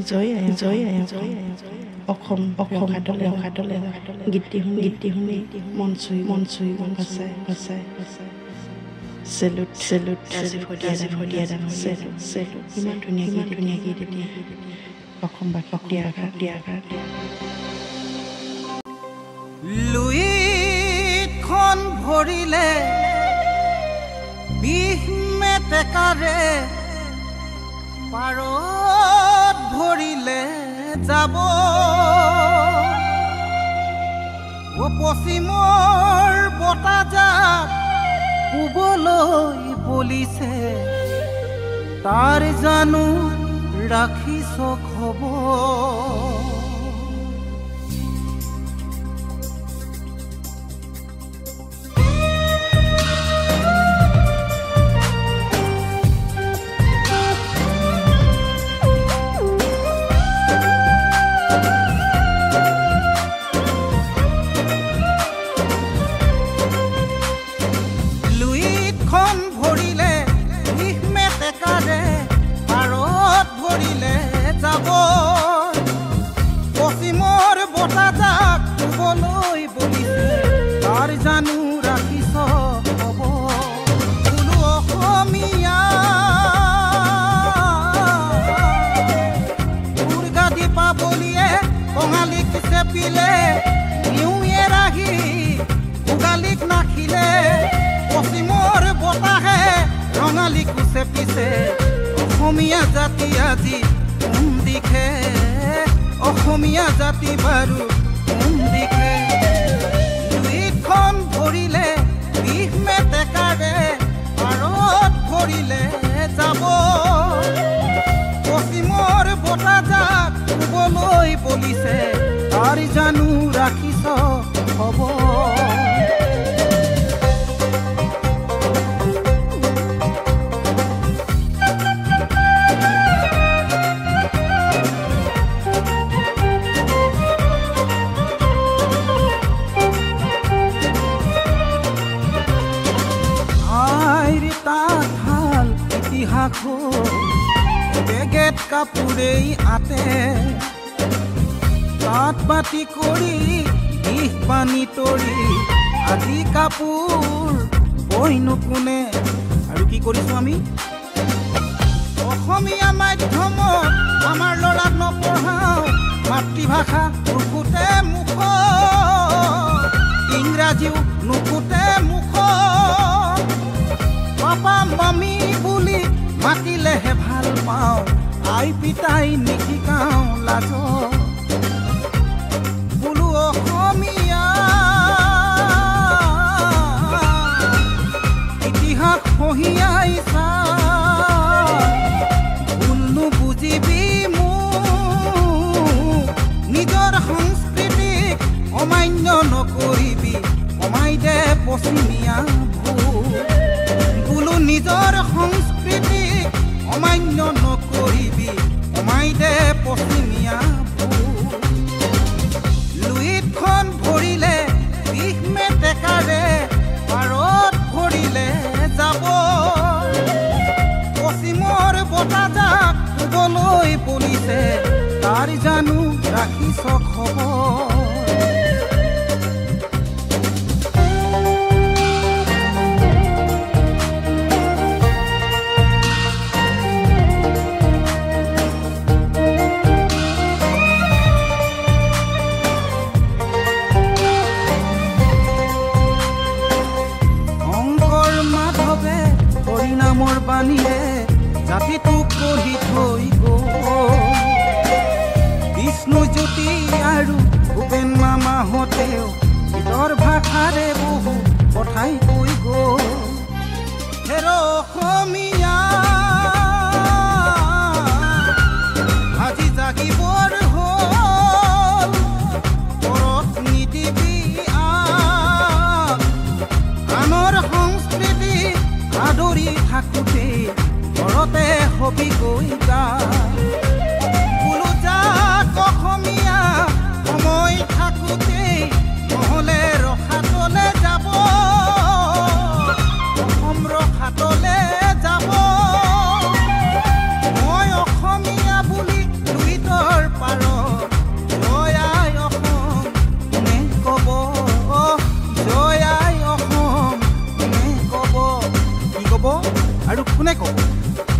জয় অসম খাটলে গীতি শুনি মন চুই গ'ল সঁচাই চেলুট ইমান ধুনীয়া গীত অসমবাসীক দিয়া লুইতখন ভৰিলে বিষ মেটেকাৰে পাৰত ভৰিলে যাব পশ্চিমৰ বতাহজাক পূবলৈ বলিছে তাৰ জানো ৰাখিছ খবৰ পশ্চিমৰ বতাহজাক পূবলৈ বলিছে তাৰ জানো ৰাখিছ খবৰ বোলো অসমীয়া দুৰ্গাদী পাবলিয়ে কঙালীক চেপিলে নিউয়ে ৰাহি ভোগালীক নাখিলে পশ্চিমৰ বতাহে ৰঙালীকো চেপিছে অসমীয়া জাতি আজি কোন দিশে অসমীয়া জাতি বাৰু কোন দিশে লুইতখন ভৰিলে বিষ মেটেকাৰে পাৰত ভৰিলে যাব পশ্চিমৰ বতাহজাক পূবলৈ বলিছে তাৰ জানো ৰাখিছ খবৰ বেগেত কাপোৰেই আতে তাঁত বাতি কৰি বিষ পানী তৰি আজি কাপোৰ বৈনো কোনে আৰু কি কৰিছোঁ আমি অসমীয়া মাধ্যমত আমাৰ ল'ৰাক নপঢ়াওঁ মাতৃভাষা নুফুটে মুখ ইংৰাজীও নুফুটে মুখ পাপা মামী বুলি মাতিলেহে ভাল পাওঁ আই পিতাই নিশিকাওঁ লাজ বোলো অসমীয়া ইতিহাস সহিয়াই চা ভুলনো বুজিবি মোক নিজৰ সংস্কৃতিক অমান্য নকৰিবি কমাই দে পশ্চিমীয়া বোলো নিজৰ সংস্কৃতিক অমান্য নকৰিবি কমাই দে পশ্চিমীয়া লুইতখন ভৰিলে বিষ মেটেকাৰে পাৰত ভৰিলে যাব পশ্চিমৰ বতাহজাক পূবলৈ বলিছে তাৰ জানো ৰাখিছ খবৰ নামৰ বাণীৰে জাতিটোক গঢ়ি থৈ গ'ল বিষ্ণুজ্যোতি আৰু ভূপেন মামাহঁতেও গীতৰ ভাষাৰে বহু কথাই কৈ গ'ল হেৰ অসমীয়া আজি জাগিবৰ হ'ল পৰত নিদিবি আনৰ সংস্কৃতি আদৰি থাকোঁতে ঘৰতে হবি গৈ গা বোলো যাক অসমীয়া সময় থাকোঁতে নহ'লে ৰখাতলে যাব অসম ৰখাতলে যাব মই অসমীয়া বুলি লুইত আৰু কোনে ক'ব